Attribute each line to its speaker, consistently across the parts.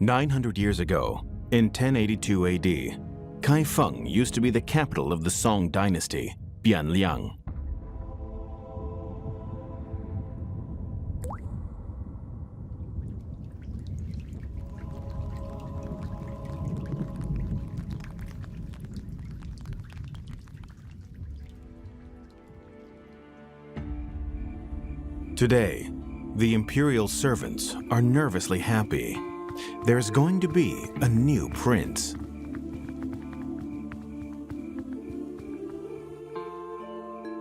Speaker 1: 900 years ago, in 1082 AD, Kaifeng used to be the capital of the Song Dynasty, Bianliang. Today, the imperial servants are nervously happy. There's going to be a new prince.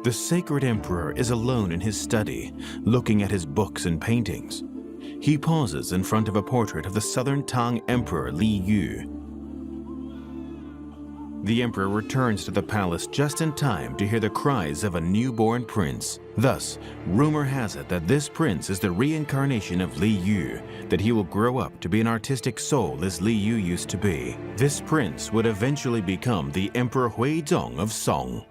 Speaker 1: The sacred emperor is alone in his study, looking at his books and paintings. He pauses in front of a portrait of the southern Tang Emperor Li Yu. The emperor returns to the palace just in time to hear the cries of a newborn prince. Thus, rumor has it that this prince is the reincarnation of Li Yu, that he will grow up to be an artistic soul as Li Yu used to be. This prince would eventually become the Emperor Huizong of Song.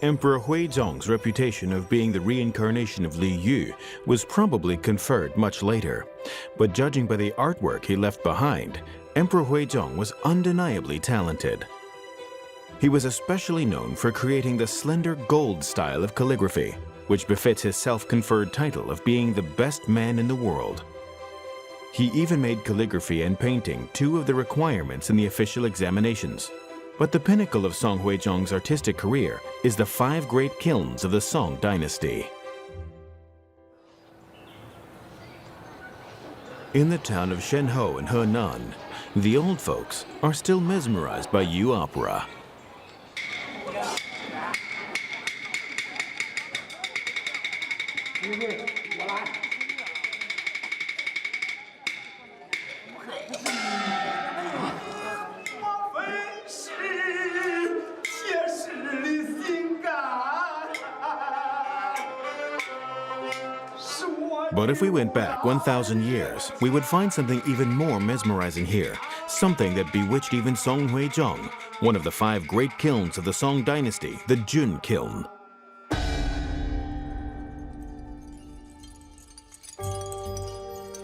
Speaker 1: Emperor Huizong's reputation of being the reincarnation of Li Yu was probably conferred much later, but judging by the artwork he left behind, Emperor Huizong was undeniably talented. He was especially known for creating the slender gold style of calligraphy, which befits his self-conferred title of being the best man in the world. He even made calligraphy and painting two of the requirements in the official examinations. But the pinnacle of Song Huizong's artistic career is the 5 great kilns of the Song Dynasty. In the town of Shenhou in Henan, the old folks are still mesmerized by Yu opera. But if we went back 1,000 years, we would find something even more mesmerizing here, something that bewitched even Song Huizong, one of the 5 great kilns of the Song Dynasty, the Jian kiln.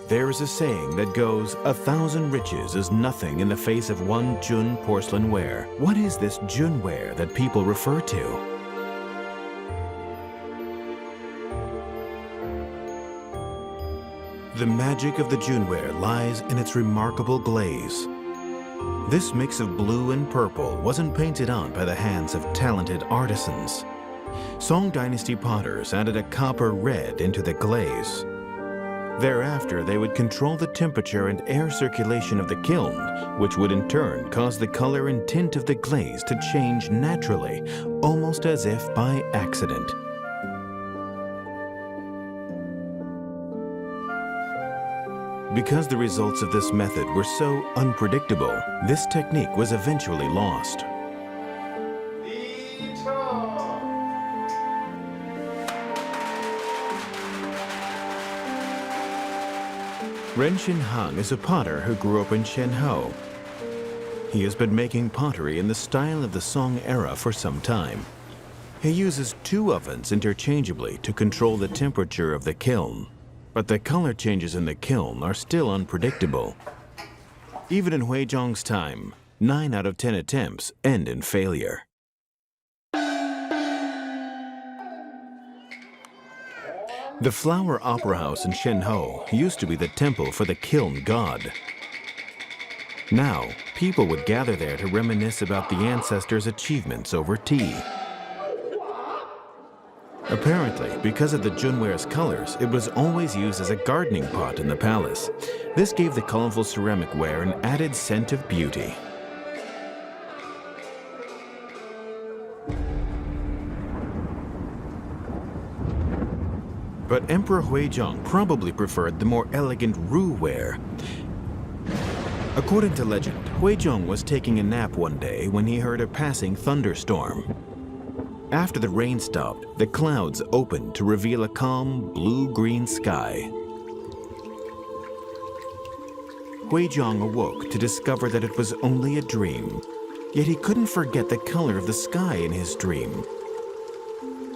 Speaker 1: There is a saying that goes, 1,000 riches is nothing in the face of one Jian porcelain ware. What is this Jian ware that people refer to? The magic of the Jianware lies in its remarkable glaze. This mix of blue and purple wasn't painted on by the hands of talented artisans. Song Dynasty potters added a copper red into the glaze. Thereafter, they would control the temperature and air circulation of the kiln, which would in turn cause the color and tint of the glaze to change naturally, almost as if by accident. Because the results of this method were so unpredictable, this technique was eventually lost. Ren Xinhang is a potter who grew up in Shenhou. He has been making pottery in the style of the Song era for some time. He uses 2 ovens interchangeably to control the temperature of the kiln. But the color changes in the kiln are still unpredictable. Even in Huizong's time, 9 out of 10 attempts end in failure. The Flower Opera House in Shenzhou used to be the temple for the kiln god. Now, people would gather there to reminisce about the ancestors' achievements over tea. Apparently, because of the Junware's colors, it was always used as a gardening pot in the palace. This gave the colorful ceramic ware an added scent of beauty. But Emperor Huizong probably preferred the more elegant Ru ware. According to legend, Huizong was taking a nap one day when he heard a passing thunderstorm. After the rain stopped, the clouds opened to reveal a calm, blue-green sky. Huizong awoke to discover that it was only a dream, yet he couldn't forget the color of the sky in his dream.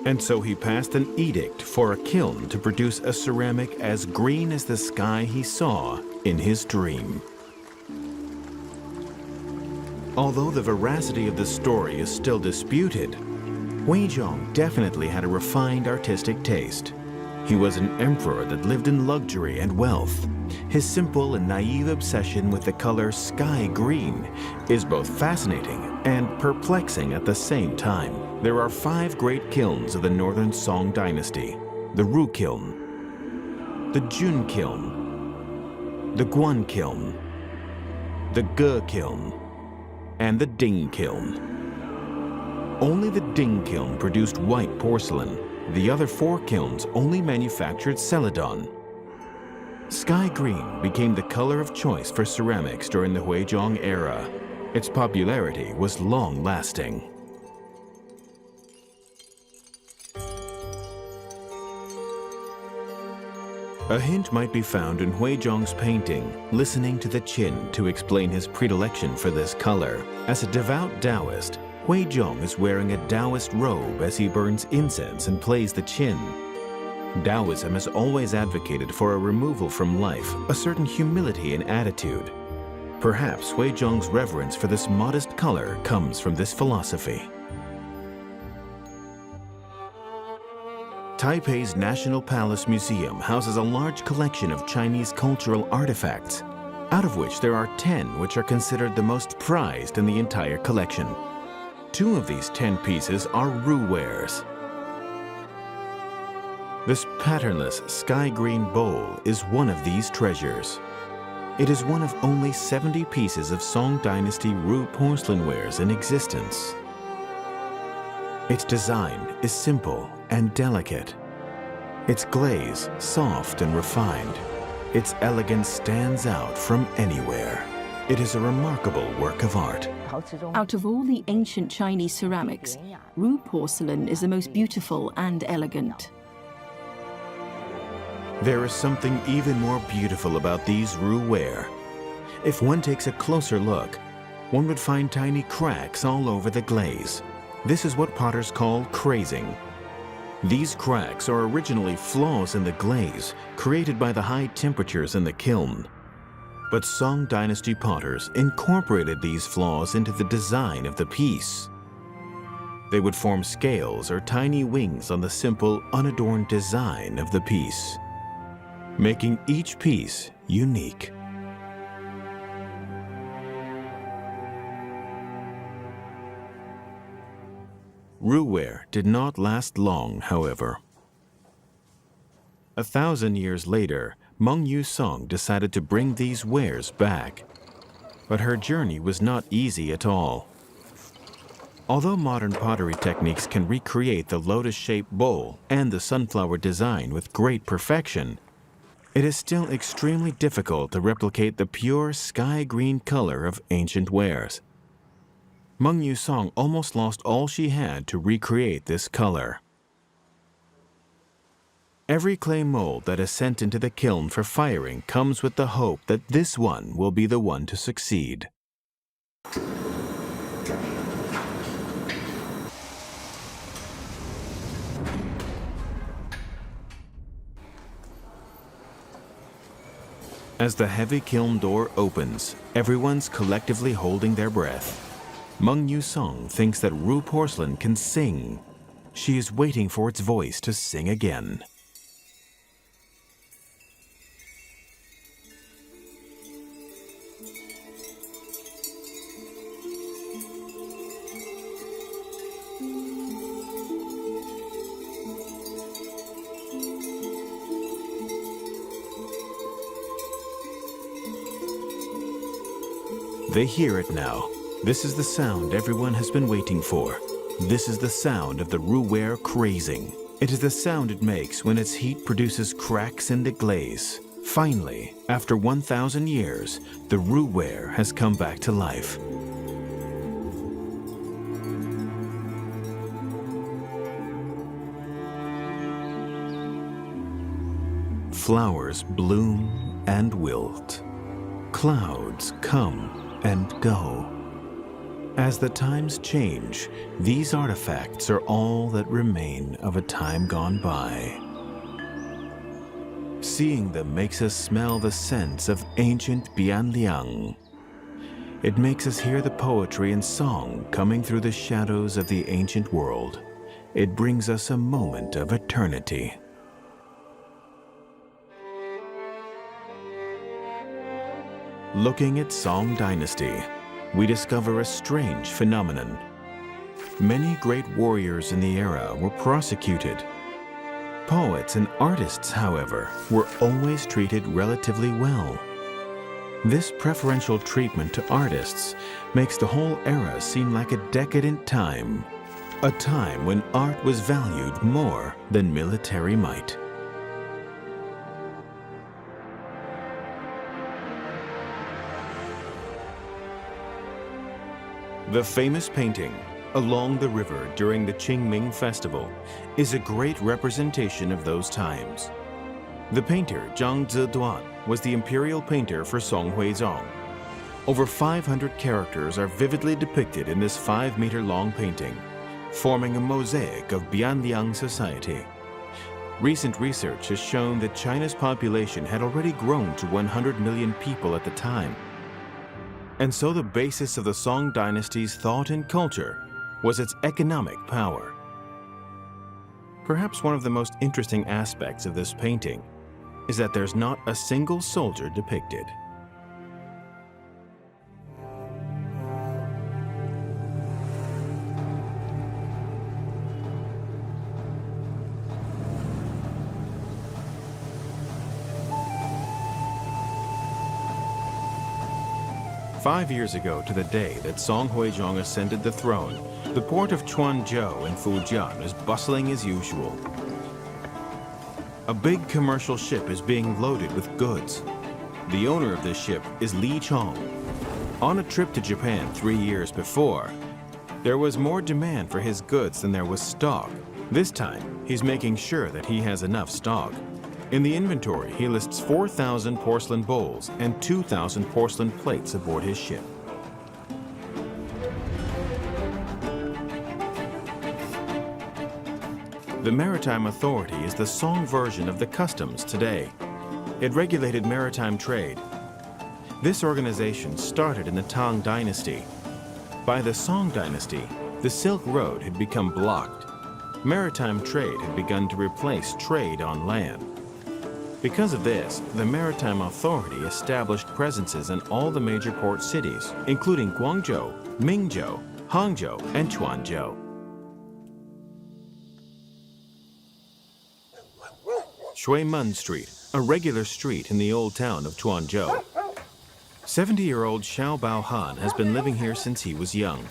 Speaker 1: And so he passed an edict for a kiln to produce a ceramic as green as the sky he saw in his dream. Although the veracity of the story is still disputed, Huizong definitely had a refined artistic taste. He was an emperor that lived in luxury and wealth. His simple and naive obsession with the color sky green is both fascinating and perplexing at the same time. There are 5 great kilns of the northern Song Dynasty: the Ru kiln, the Jun kiln, the Guan kiln, the Ge kiln, and the Ding kiln. Only the Ding kiln produced white porcelain. The other 4 kilns only manufactured celadon. Sky green became the color of choice for ceramics during the Huizong era. Its popularity was long-lasting. A hint might be found in Huizong's painting, Listening to the Qin, to explain his predilection for this color. As a devout Taoist, Huizong is wearing a Taoist robe as he burns incense and plays the qin. Taoism has always advocated for a removal from life, a certain humility in attitude. Perhaps Huizong's reverence for this modest color comes from this philosophy. Taipei's National Palace Museum houses a large collection of Chinese cultural artifacts, out of which there are 10 which are considered the most prized in the entire collection. 2 of these 10 pieces are Ru wares. This patternless sky green bowl is one of these treasures. It is one of only 70 pieces of Song Dynasty Ru porcelain wares in existence. Its design is simple and delicate. Its glaze soft and refined. Its elegance stands out from anywhere. It is a remarkable work of art.
Speaker 2: Out of all the ancient Chinese ceramics, Ru porcelain is the most beautiful and elegant.
Speaker 1: There is something even more beautiful about these Ru ware. If one takes a closer look, one would find tiny cracks all over the glaze. This is what potters call crazing. These cracks are originally flaws in the glaze, created by the high temperatures in the kiln. But Song Dynasty potters incorporated these flaws into the design of the piece. They would form scales or tiny wings on the simple, unadorned design of the piece, making each piece unique. Ru ware did not last long, however. 1,000 years later, Meng Yusong decided to bring these wares back. But her journey was not easy at all. Although modern pottery techniques can recreate the lotus-shaped bowl and the sunflower design with great perfection, it is still extremely difficult to replicate the pure sky green color of ancient wares. Meng Yusong almost lost all she had to recreate this color. Every clay mold that is sent into the kiln for firing comes with the hope that this one will be the one to succeed. As the heavy kiln door opens, everyone's collectively holding their breath. Meng Yusong thinks that Ru porcelain can sing. She is waiting for its voice to sing again. They hear it now. This is the sound everyone has been waiting for. This is the sound of the Ruware crazing. It is the sound it makes when its heat produces cracks in the glaze. Finally, after 1,000 years, the Ruware has come back to life. Flowers bloom and wilt. Clouds come and go. As the times change, these artifacts are all that remain of a time gone by. Seeing them makes us smell the scents of ancient Bianliang. It makes us hear the poetry and song coming through the shadows of the ancient world. It brings us a moment of eternity. Looking at Song Dynasty, we discover a strange phenomenon. Many great warriors in the era were prosecuted. Poets and artists, however, were always treated relatively well. This preferential treatment to artists makes the whole era seem like a decadent time, a time when art was valued more than military might. The famous painting, Along the River during the Qingming Festival, is a great representation of those times. The painter Zhang Ziduan was the imperial painter for Song Huizong. Over 500 characters are vividly depicted in this 5-meter-long painting, forming a mosaic of Bianliang society. Recent research has shown that China's population had already grown to 100 million people at the time. And so the basis of the Song Dynasty's thought and culture was its economic power. Perhaps one of the most interesting aspects of this painting is that there's not a single soldier depicted. Five years ago to the day that Song Huizong ascended the throne, the port of Quanzhou in Fujian is bustling as usual. A big commercial ship is being loaded with goods. The owner of this ship is Li Chong. On a trip to Japan 3 years before, there was more demand for his goods than there was stock. This time, he's making sure that he has enough stock. In the inventory, he lists 4,000 porcelain bowls and 2,000 porcelain plates aboard his ship. The Maritime Authority is the Song version of the customs today. It regulated maritime trade. This organization started in the Tang Dynasty. By the Song Dynasty, the Silk Road had become blocked. Maritime trade had begun to replace trade on land. Because of this, the Maritime Authority established presences in all the major port cities, including Guangzhou, Mingzhou, Hangzhou, and Quanzhou. Shuimen Street, a regular street in the old town of Quanzhou. 70-year-old Xiao Baohan has been living here since he was young.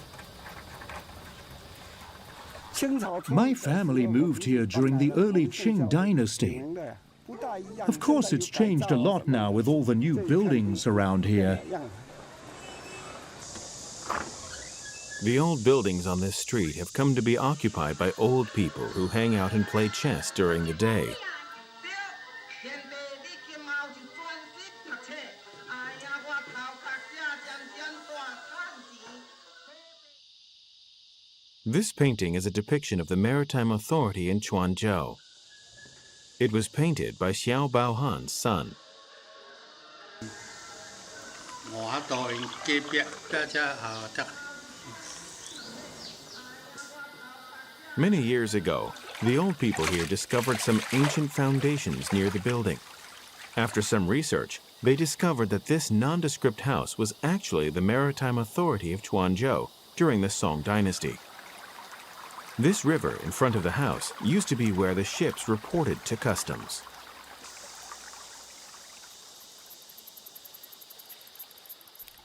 Speaker 3: My family moved here during the early Qing dynasty. Of course, it's changed a lot now with all the new buildings around here.
Speaker 1: The old buildings on this street have come to be occupied by old people who hang out and play chess during the day. This painting is a depiction of the Maritime Authority in Quanzhou. It was painted by Xiao Baohan's son. Many years ago, the old people here discovered some ancient foundations near the building. After some research, they discovered that this nondescript house was actually the maritime authority of Quanzhou during the Song Dynasty. This river in front of the house used to be where the ships reported to customs.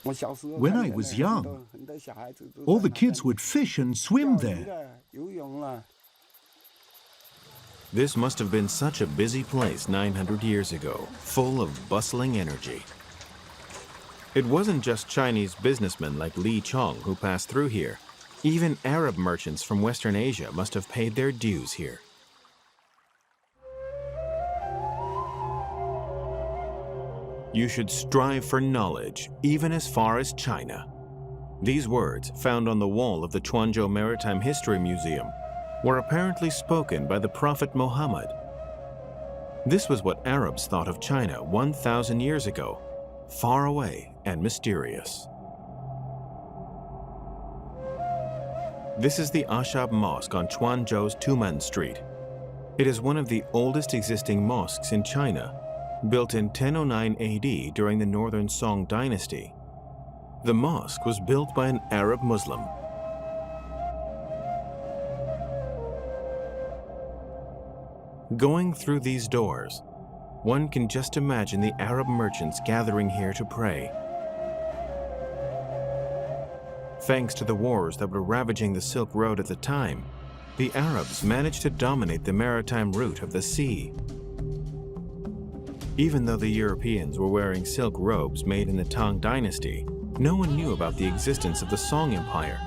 Speaker 3: When I was young, all the kids would fish and swim there.
Speaker 1: This must have been such a busy place 900 years ago, full of bustling energy. It wasn't just Chinese businessmen like Li Chong who passed through here. Even Arab merchants from Western Asia must have paid their dues here. You should strive for knowledge, even as far as China. These words, found on the wall of the Quanzhou Maritime History Museum, were apparently spoken by the Prophet Muhammad. This was what Arabs thought of China 1,000 years ago, far away and mysterious. This is the Ashab Mosque on Quanzhou's Tumen Street. It is one of the oldest existing mosques in China, built in 1009 AD during the Northern Song Dynasty. The mosque was built by an Arab Muslim. Going through these doors, one can just imagine the Arab merchants gathering here to pray. Thanks to the wars that were ravaging the Silk Road at the time, the Arabs managed to dominate the maritime route of the sea. Even though the Europeans were wearing silk robes made in the Tang Dynasty, no one knew about the existence of the Song Empire.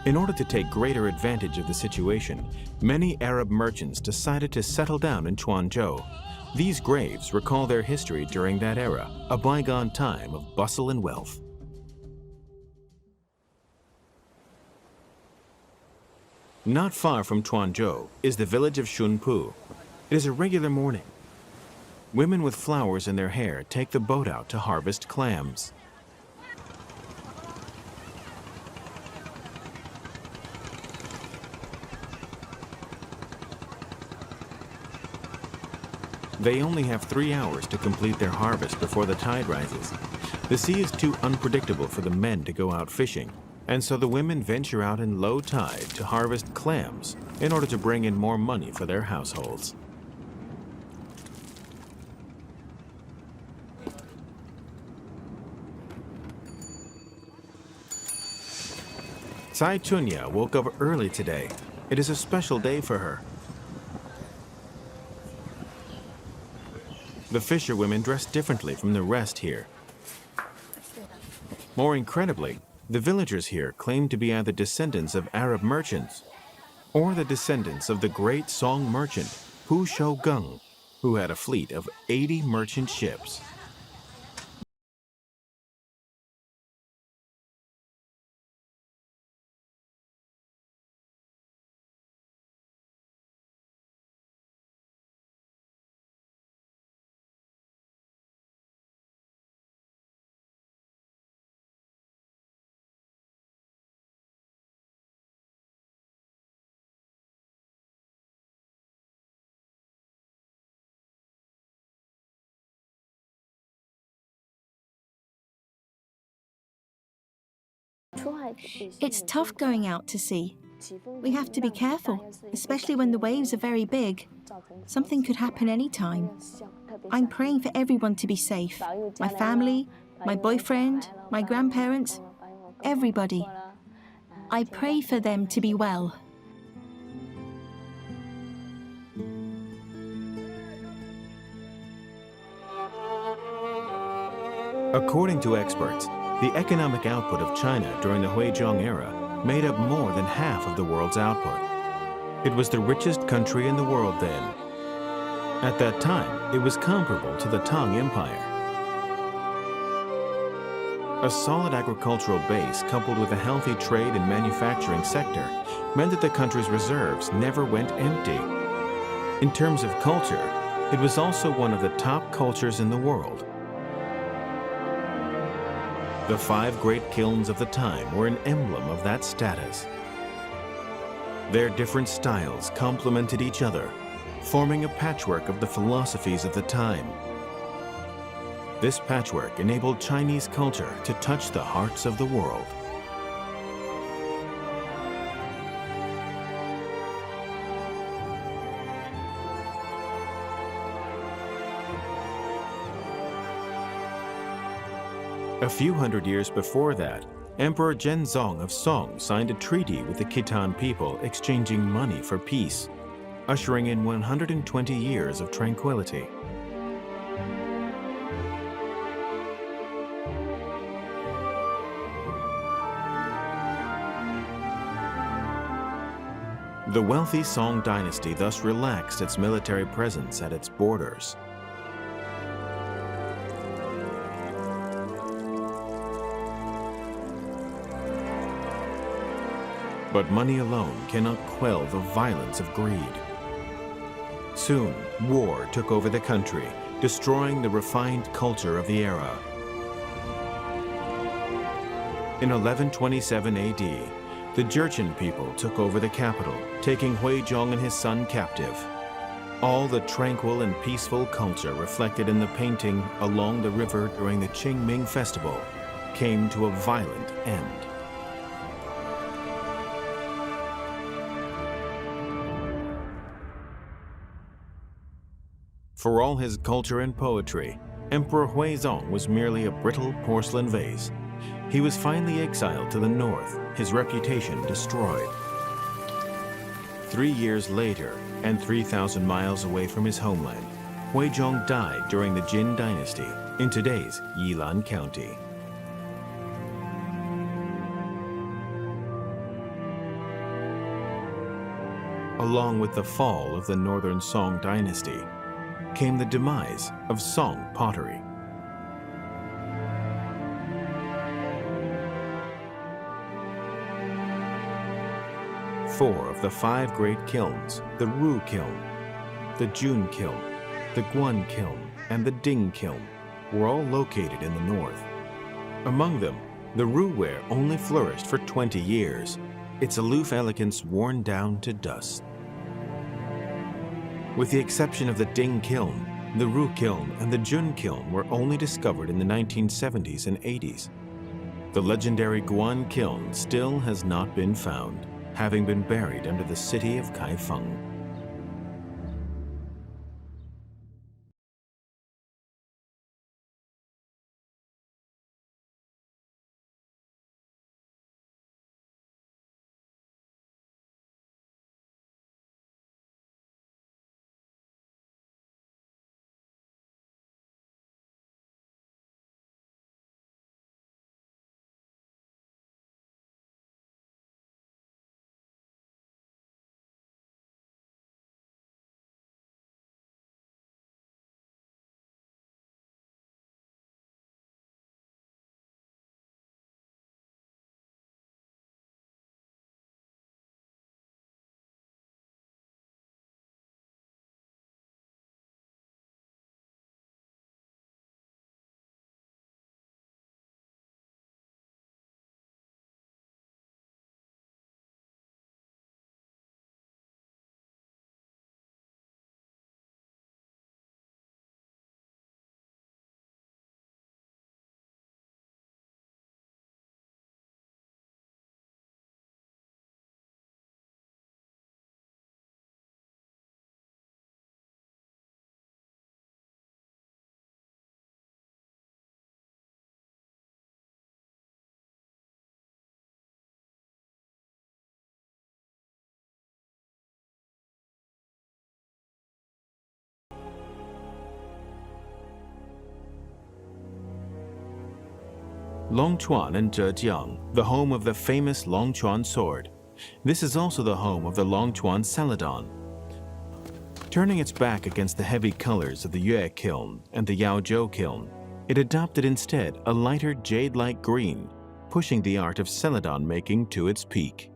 Speaker 1: In order to take greater advantage of the situation, many Arab merchants decided to settle down in Quanzhou. These graves recall their history during that era, a bygone time of bustle and wealth. Not far from Quanzhou is the village of Shunpu. It is a regular morning. Women with flowers in their hair take the boat out to harvest clams. They only have 3 hours to complete their harvest before the tide rises. The sea is too unpredictable for the men to go out fishing, and so the women venture out in low tide to harvest clams in order to bring in more money for their households. Cai Chunya woke up early today. It is a special day for her. The fisherwomen dress differently from the rest here. More incredibly, the villagers here claim to be either descendants of Arab merchants or the descendants of the great Song merchant Hu Shougang, who had a fleet of 80 merchant ships.
Speaker 2: It's tough going out to sea. We have to be careful, especially when the waves are very big. Something could happen any time. I'm praying for everyone to be safe. My family, my boyfriend, my grandparents, everybody. I pray for them to be well.
Speaker 1: According to experts, the economic output of China during the Huizong era made up more than half of the world's output. It was the richest country in the world then. At that time, it was comparable to the Tang Empire. A solid agricultural base coupled with a healthy trade and manufacturing sector meant that the country's reserves never went empty. In terms of culture, it was also one of the top cultures in the world. The 5 great kilns of the time were an emblem of that status. Their different styles complemented each other, forming a patchwork of the philosophies of the time. This patchwork enabled Chinese culture to touch the hearts of the world. A few hundred years before that, Emperor Huizong of Song signed a treaty with the Khitan people exchanging money for peace, ushering in 120 years of tranquility. The wealthy Song Dynasty thus relaxed its military presence at its borders. But money alone cannot quell the violence of greed. Soon, war took over the country, destroying the refined culture of the era. In 1127 AD, the Jurchen people took over the capital, taking Huizong and his son captive. All the tranquil and peaceful culture reflected in the painting along the river during the Qingming festival came to a violent end. For all his culture and poetry, Emperor Huizong was merely a brittle porcelain vase. He was finally exiled to the north, his reputation destroyed. 3 years later, and 3,000 miles away from his homeland, Huizong died during the Jian Dynasty in today's Yilan County. Along with the fall of the northern Song Dynasty, came the demise of Song pottery. Four of the 5 great kilns, the Ru kiln, the Jun kiln, the Guan kiln, and the Ding kiln, were all located in the north. Among them, the Ruware only flourished for 20 years, its aloof elegance worn down to dust. With the exception of the Ding kiln, the Ru kiln and the Jun kiln were only discovered in the 1970s and 80s. The legendary Guan kiln still has not been found, having been buried under the city of Kaifeng. Longchuan and Zhejiang, the home of the famous Longchuan sword. This is also the home of the Longchuan celadon. Turning its back against the heavy colors of the Yue kiln and the Yaozhou kiln, it adopted instead a lighter jade-like green, pushing the art of celadon making to its peak.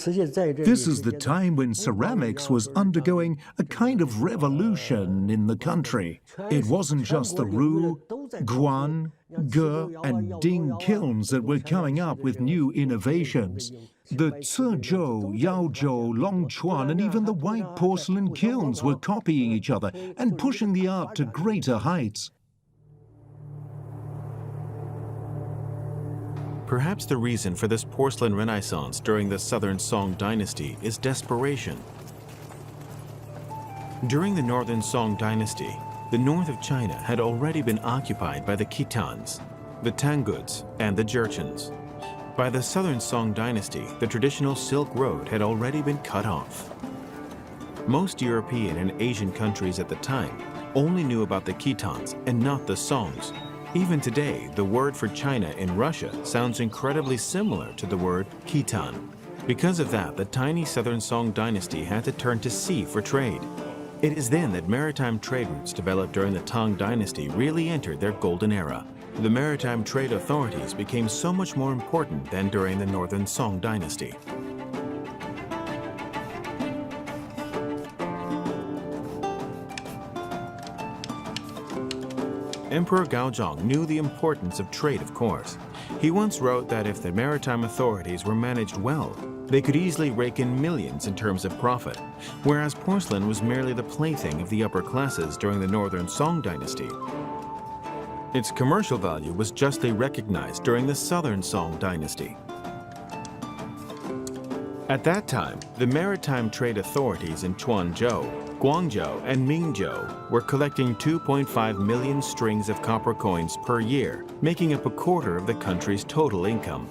Speaker 3: This is the time when ceramics was undergoing a kind of revolution in the country. It wasn't just the Ru, Guan, Ge, and Ding kilns that were coming up with new innovations. The Cezhou, Yaozhou, Longchuan, and even the white porcelain kilns were copying each other and pushing the art to greater heights.
Speaker 1: Perhaps the reason for this porcelain renaissance during the Southern Song Dynasty is desperation. During the Northern Song Dynasty, the north of China had already been occupied by the Khitans, the Tanguts, and the Jurchens. By the Southern Song Dynasty, the traditional Silk Road had already been cut off. Most European and Asian countries at the time only knew about the Khitans and not the Songs. Even today, the word for China in Russia sounds incredibly similar to the word Khitan. Because of that, the tiny Southern Song Dynasty had to turn to sea for trade. It is then that maritime trade routes developed during the Tang Dynasty really entered their golden era. The maritime trade authorities became so much more important than during the Northern Song Dynasty. Emperor Gaozong knew the importance of trade, of course. He once wrote that if the maritime authorities were managed well, they could easily rake in millions in terms of profit, whereas porcelain was merely the plaything of the upper classes during the Northern Song Dynasty. Its commercial value was justly recognized during the Southern Song Dynasty. At that time, the maritime trade authorities in Quanzhou, Guangzhou, and Mingzhou were collecting 2.5 million strings of copper coins per year, making up a quarter of the country's total income.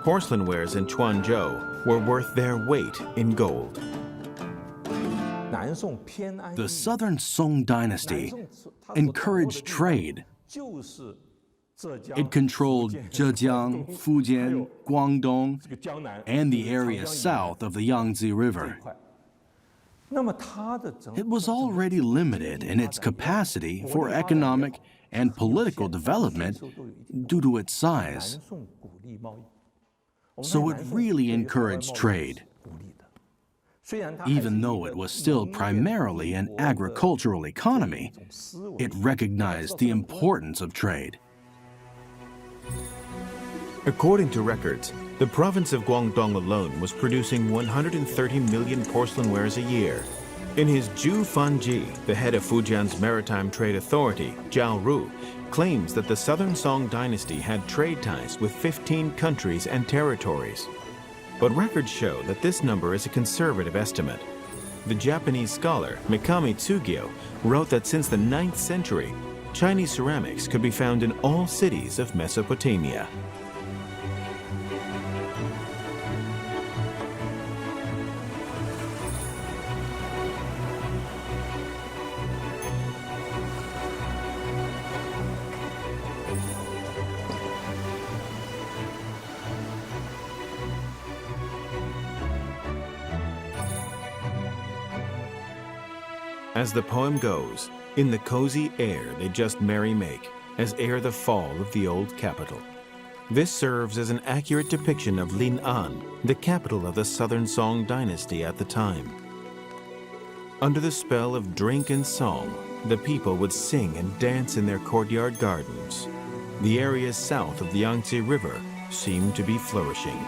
Speaker 1: Porcelain wares in Quanzhou were worth their weight in gold.
Speaker 4: The Southern Song Dynasty encouraged trade. It controlled Zhejiang, Fujian, Guangdong, and the area south of the Yangtze River. It was already limited in its capacity for economic and political development due to its size. So it really encouraged trade, even though it was still primarily an agricultural economy. It recognized the importance of trade.
Speaker 1: According to records, the province of Guangdong alone was producing 130 million porcelain wares a year. In his Zhu Fanji, the head of Fujian's Maritime Trade Authority, Zhao Ru, claims that the Southern Song Dynasty had trade ties with 15 countries and territories. But records show that this number is a conservative estimate. The Japanese scholar Mikami Tsugyo wrote that since the 9th century, Chinese ceramics could be found in all cities of Mesopotamia. As the poem goes, in the cozy air they just merry make, as ere the fall of the old capital. This serves as an accurate depiction of Lin'an, the capital of the Southern Song Dynasty at the time. Under the spell of drink and song, the people would sing and dance in their courtyard gardens. The areas south of the Yangtze River seemed to be flourishing.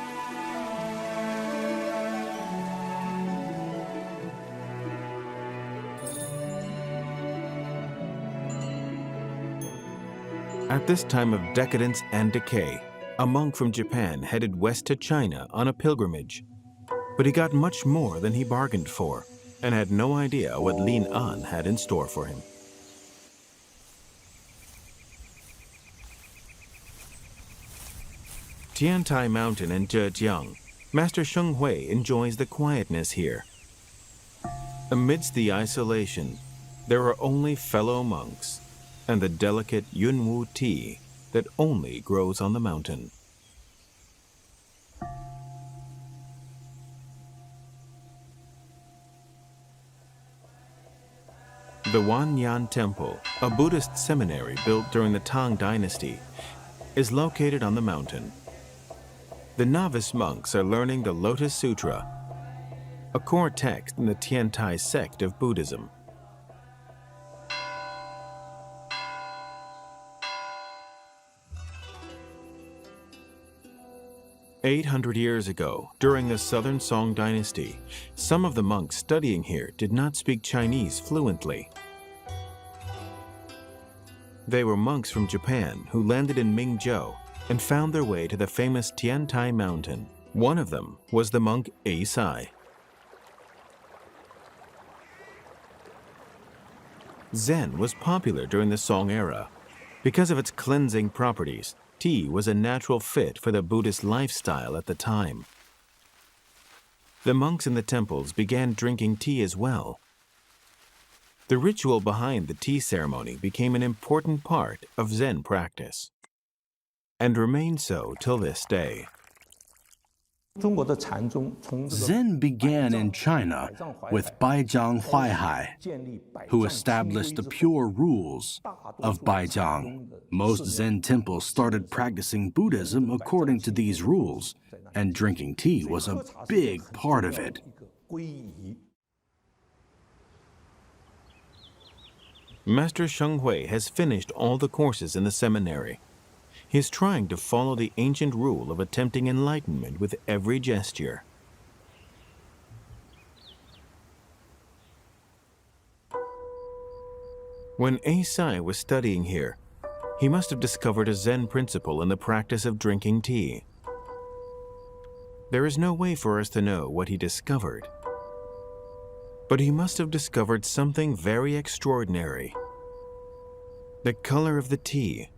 Speaker 1: At this time of decadence and decay, a monk from Japan headed west to China on a pilgrimage. But he got much more than he bargained for, and had no idea what Lin'an had in store for him. Tiantai Mountain in Zhejiang, Master Sheng Hui enjoys the quietness here. Amidst the isolation, there are only fellow monks and the delicate Yunwu tea that only grows on the mountain. The Wanyan Temple, a Buddhist seminary built during the Tang Dynasty, is located on the mountain. The novice monks are learning the Lotus Sutra, a core text in the Tiantai sect of Buddhism. "800 years ago, during the southern Song Dynasty, some of the monks studying here did not speak Chinese fluently. They were monks from Japan who landed in Mingzhou and found their way to the famous Tiantai mountain. One of them was the monk A Sai. Zen was popular during the Song era. Because of its cleansing properties, tea was a natural fit for the Buddhist lifestyle at the time. The monks in the temples began drinking tea as well. The ritual behind the tea ceremony became an important part of Zen practice, and remains so till this day.
Speaker 4: Zen began in China with Baijiang Huaihai, who established the pure rules of Baijiang. Most Zen temples started practicing Buddhism according to these rules, and drinking tea was a big part of it.
Speaker 1: Master Sheng Hui has finished all the courses in the seminary. He is trying to follow the ancient rule of attempting enlightenment with every gesture. When A Sai was studying here, he must have discovered a Zen principle in the practice of drinking tea. There is no way for us to know what he discovered, but he must have discovered something very extraordinary. The color of the tea,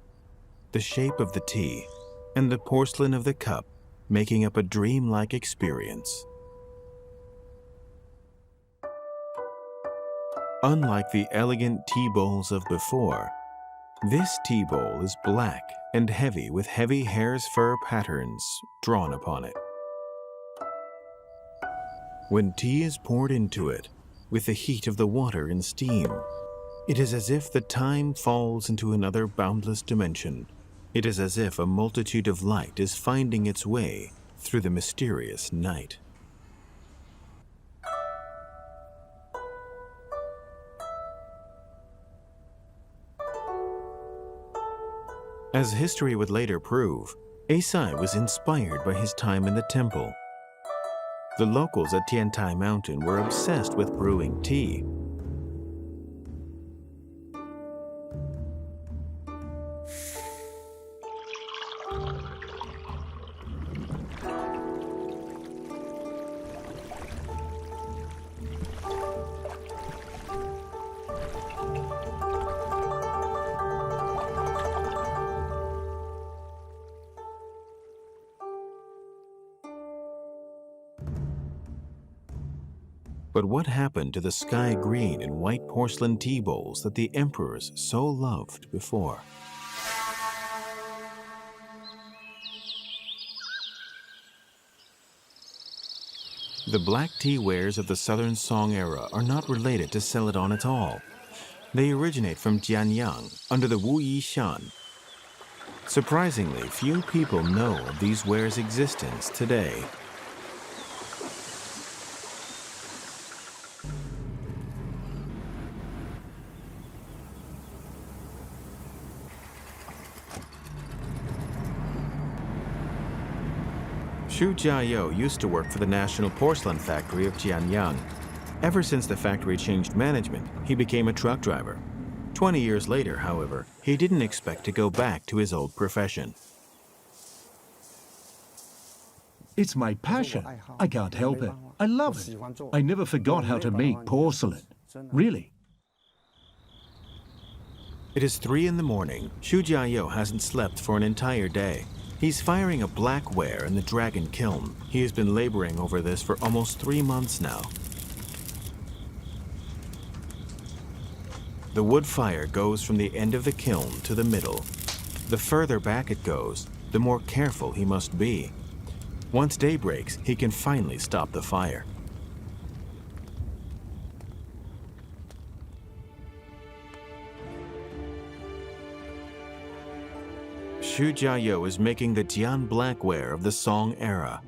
Speaker 1: the shape of the tea, and the porcelain of the cup, making up a dreamlike experience. Unlike the elegant tea bowls of before, this tea bowl is black and heavy with heavy hare's fur patterns drawn upon it. When tea is poured into it, with the heat of the water and steam, it is as if the time falls into another boundless dimension. It is as if a multitude of light is finding its way through the mysterious night. As history would later prove, A Sai was inspired by his time in the temple. The locals at Tiantai Mountain were obsessed with brewing tea. But what happened to the sky green and white porcelain tea bowls that the emperors so loved before? The black tea wares of the Southern Song era are not related to Celadon at all. They originate from Bianliang under the Wu Yi Shan. Surprisingly, few people know of these wares' existence today. Xu Jiayou used to work for the National Porcelain Factory of Bianliang. Ever since the factory changed management, he became a truck driver. 20 years later, however, he didn't expect to go back to his old profession.
Speaker 3: It's my passion. I can't help it. I love it. I never forgot how to make porcelain. Really.
Speaker 1: It is 3 in the morning. Xu Jiayou hasn't slept for an entire day. He's firing a blackware in the dragon kiln. He has been laboring over this for almost 3 months now. The wood fire goes from the end of the kiln to the middle. The further back it goes, the more careful he must be. Once day breaks, he can finally stop the fire. Xu Jiayou is making the Jian blackware of the Song era.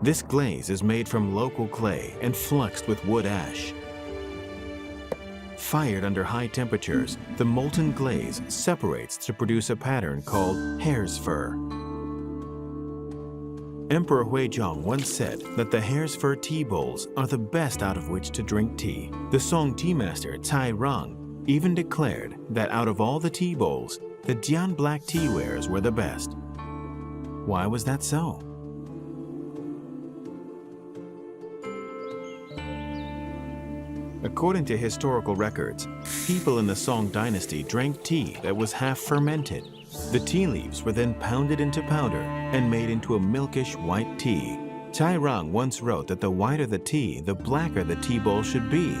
Speaker 1: This glaze is made from local clay and fluxed with wood ash. Fired under high temperatures, the molten glaze separates to produce a pattern called hare's fur. Emperor Huizong once said that the hare's fur tea bowls are the best out of which to drink tea. The Song tea master Cai Rong even declared that out of all the tea bowls, the Jian black tea wares were the best. Why was that so? According to historical records, people in the Song Dynasty drank tea that was half fermented. The tea leaves were then pounded into powder and made into a milkish white tea. Cai Rong once wrote that the whiter the tea, the blacker the tea bowl should be.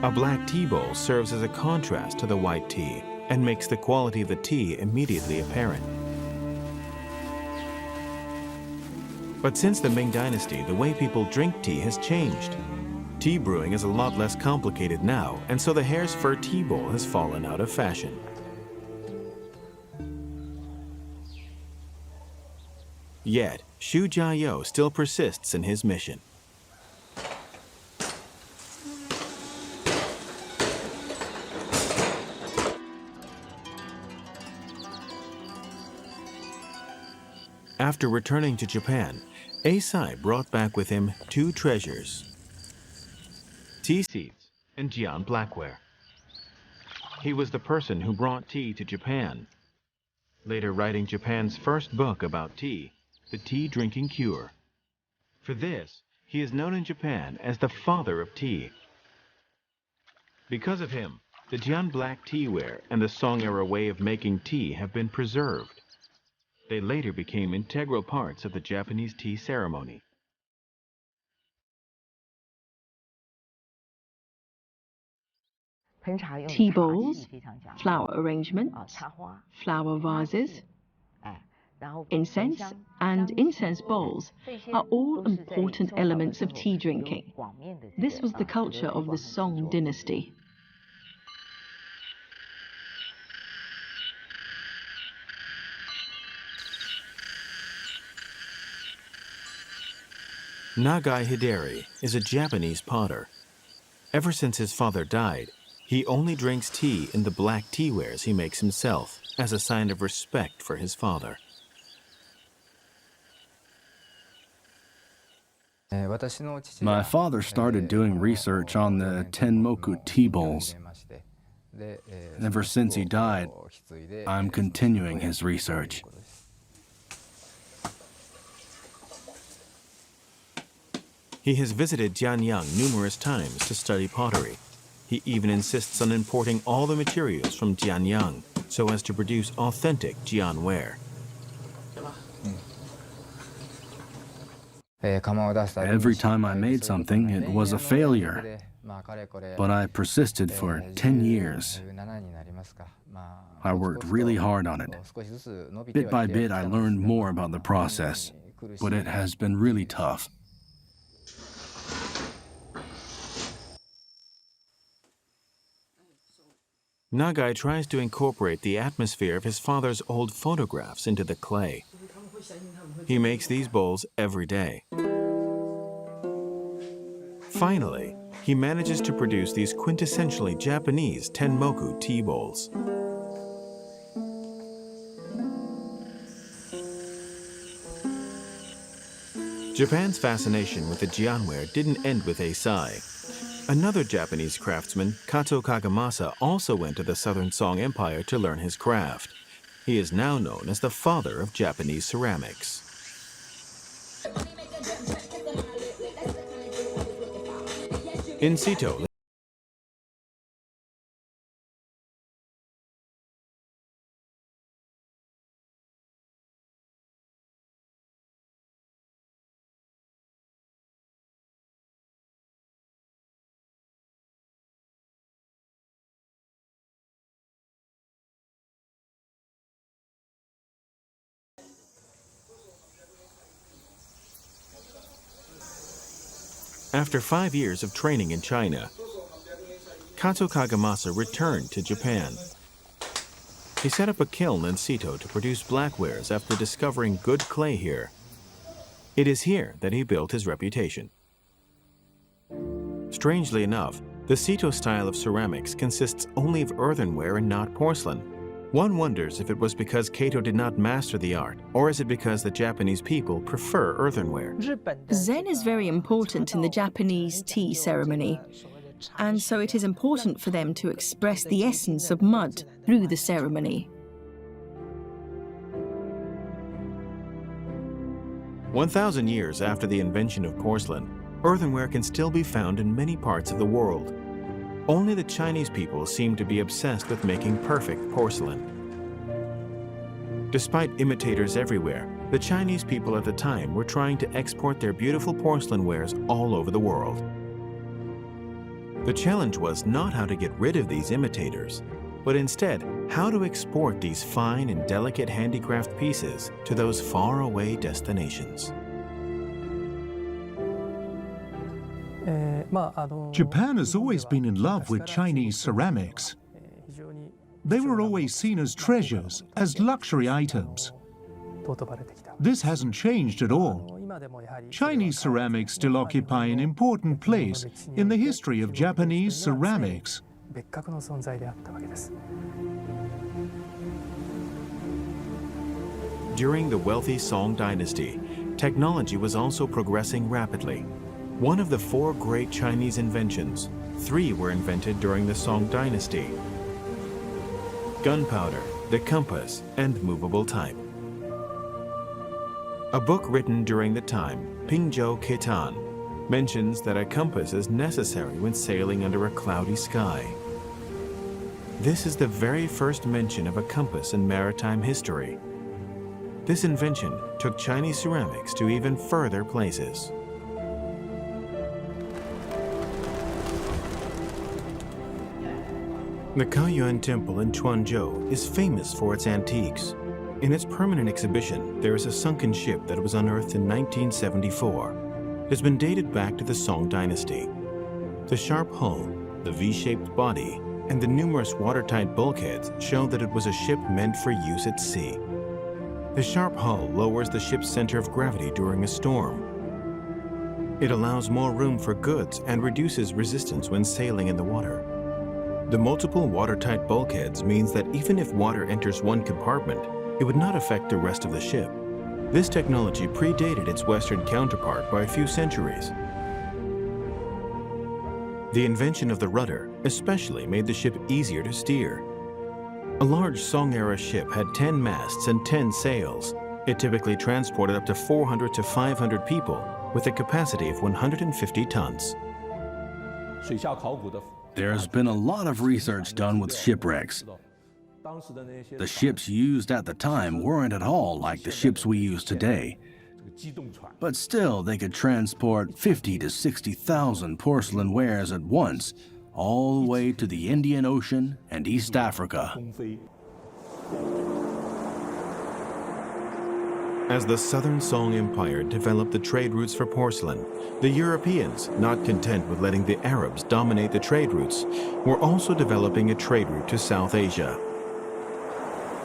Speaker 1: A black tea bowl serves as a contrast to the white tea and makes the quality of the tea immediately apparent. But since the Ming Dynasty, the way people drink tea has changed. Tea brewing is a lot less complicated now, and so the hare's fur tea bowl has fallen out of fashion. Yet, Xu Jiayou still persists in his mission. After returning to Japan, Eisai brought back with him two treasures: tea seeds and Jian blackware. He was the person who brought tea to Japan, later writing Japan's first book about tea, The Tea Drinking Cure. For this, he is known in Japan as the father of tea. Because of him, the Jian black teaware and the Song era way of making tea have been preserved. They later became integral parts of the Japanese tea ceremony.
Speaker 2: Tea bowls, flower arrangements, flower vases, incense, and incense bowls are all important elements of tea drinking. This was the culture of the Song Dynasty.
Speaker 1: Nagai Hideri is a Japanese potter. Ever since his father died, he only drinks tea in the black teawares he makes himself as a sign of respect for his father.
Speaker 4: My father started doing research on the Tenmoku tea bowls. Ever since he died, I'm continuing his research.
Speaker 1: He has visited Bianliang numerous times to study pottery. He even insists on importing all the materials from Bianliang so as to produce authentic Jian ware.
Speaker 4: Every time I made something, it was a failure. But I persisted for 10 years. I worked really hard on it. Bit by bit, I learned more about the process, but it has been really tough.
Speaker 1: Nagai tries to incorporate the atmosphere of his father's old photographs into the clay. He makes these bowls every day. Finally, he manages to produce these quintessentially Japanese Tenmoku tea bowls. Japan's fascination with the Jianware didn't end with Eisai. Another Japanese craftsman, Kato Kagemasa, also went to the Southern Song Empire to learn his craft. He is now known as the father of Japanese ceramics. In Sito, after 5 years of training in China, Kato Kagemasa returned to Japan. He set up a kiln in Sito to produce blackwares after discovering good clay here. It is here that he built his reputation. Strangely enough, the Sito style of ceramics consists only of earthenware and not porcelain. One wonders if it was because Kato did not master the art, or is it because the Japanese people prefer earthenware?
Speaker 2: Zen is very important in the Japanese tea ceremony, and so it is important for them to express the essence of mud through the ceremony.
Speaker 1: 1,000 years after the invention of porcelain, earthenware can still be found in many parts of the world. Only the Chinese people seem to be obsessed with making perfect porcelain. Despite imitators everywhere, the Chinese people at the time were trying to export their beautiful porcelain wares all over the world. The challenge was not how to get rid of these imitators, but instead how to export these fine and delicate handicraft pieces to those faraway destinations.
Speaker 3: Japan has always been in love with Chinese ceramics. They were always seen as treasures, as luxury items. This hasn't changed at all. Chinese ceramics still occupy an important place in the history of Japanese ceramics.
Speaker 1: During the wealthy Song Dynasty, technology was also progressing rapidly. One of the 4 great Chinese inventions, 3 were invented during the Song Dynasty: gunpowder, the compass, and movable type. A book written during the time, Pingzhou Ketan, mentions that a compass is necessary when sailing under a cloudy sky. This is the very first mention of a compass in maritime history. This invention took Chinese ceramics to even further places. The Kaifeng Temple in Quanzhou is famous for its antiques. In its permanent exhibition, there is a sunken ship that was unearthed in 1974. It has been dated back to the Song Dynasty. The sharp hull, the V-shaped body, and the numerous watertight bulkheads show that it was a ship meant for use at sea. The sharp hull lowers the ship's center of gravity during a storm. It allows more room for goods and reduces resistance when sailing in the water. The multiple watertight bulkheads means that even if water enters one compartment, it would not affect the rest of the ship. This technology predated its Western counterpart by a few centuries. The invention of the rudder especially made the ship easier to steer. A large Song-era ship had 10 masts and 10 sails. It typically transported up to 400 to 500 people with a capacity of 150 tons.
Speaker 4: There's been a lot of research done with shipwrecks. The ships used at the time weren't at all like the ships we use today. But still, they could transport 50 to 60,000 porcelain wares at once, all the way to the Indian Ocean and East Africa.
Speaker 1: As the southern Song Empire developed the trade routes for porcelain, the Europeans, not content with letting the Arabs dominate the trade routes, were also developing a trade route to South Asia.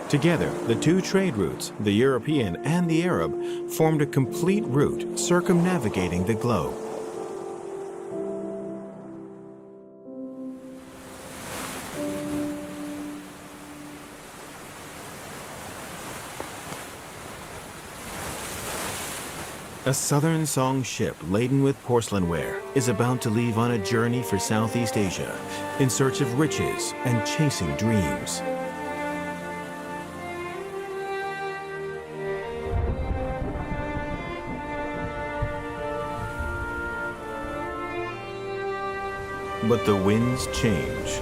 Speaker 1: Together, the 2 trade routes, the European and the Arab, formed a complete route circumnavigating the globe. A southern Song ship laden with porcelain ware is about to leave on a journey for Southeast Asia in search of riches and chasing dreams. But the winds change.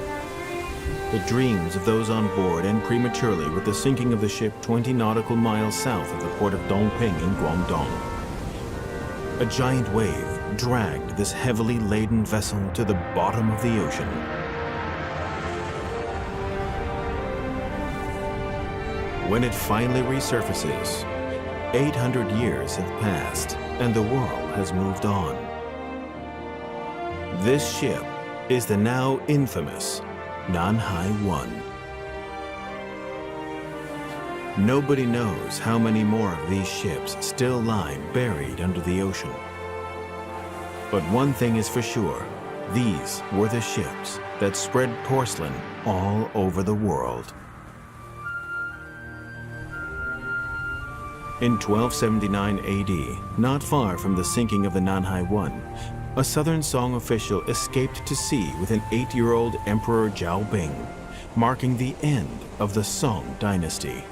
Speaker 1: The dreams of those on board end prematurely with the sinking of the ship 20 nautical miles south of the port of Dongping in Guangdong. A giant wave dragged this heavily laden vessel to the bottom of the ocean. When it finally resurfaces, 800 years have passed and the world has moved on. This ship is the now infamous Nanhai 1. Nobody knows how many more of these ships still lie buried under the ocean. But one thing is for sure, these were the ships that spread porcelain all over the world. In 1279 AD, not far from the sinking of the Nanhai I, a southern Song official escaped to sea with an 8-year-old Emperor Zhaobing, marking the end of the Song Dynasty.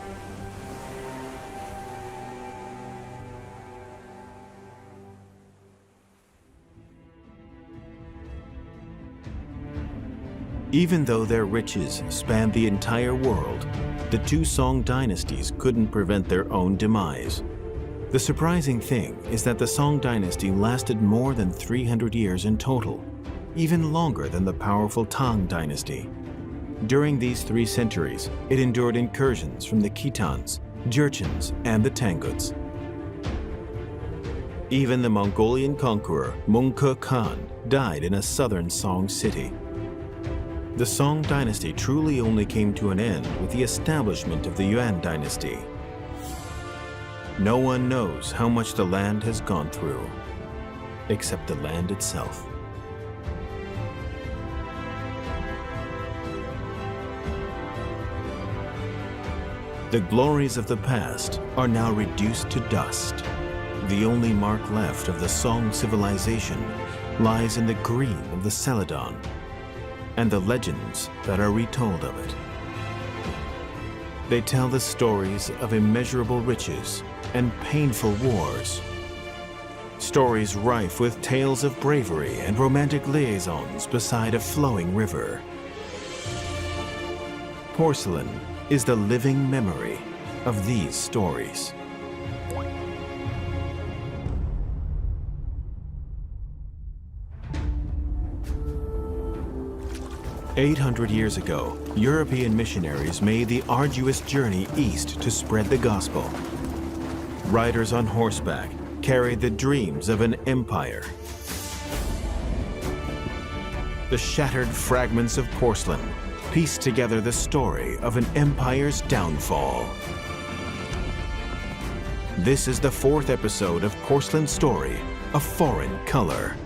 Speaker 1: Even though their riches spanned the entire world, the two Song dynasties couldn't prevent their own demise. The surprising thing is that the Song dynasty lasted more than 300 years in total, even longer than the powerful Tang dynasty. During these 3 centuries, it endured incursions from the Khitans, Jurchens, and the Tanguts. Even the Mongolian conqueror Mengke Khan died in a southern Song city. The Song dynasty truly only came to an end with the establishment of the Yuan dynasty. No one knows how much the land has gone through, except the land itself. The glories of the past are now reduced to dust. The only mark left of the Song civilization lies in the green of the Celadon and the legends that are retold of it. They tell the stories of immeasurable riches and painful wars. Stories rife with tales of bravery and romantic liaisons beside a flowing river. Porcelain is the living memory of these stories. "800 years ago, European missionaries made the arduous journey east to spread the gospel. Riders on horseback carried the dreams of an empire. The shattered fragments of porcelain pieced together the story of an empire's downfall. This is the 4th episode of Porcelain Story, A Foreign Color.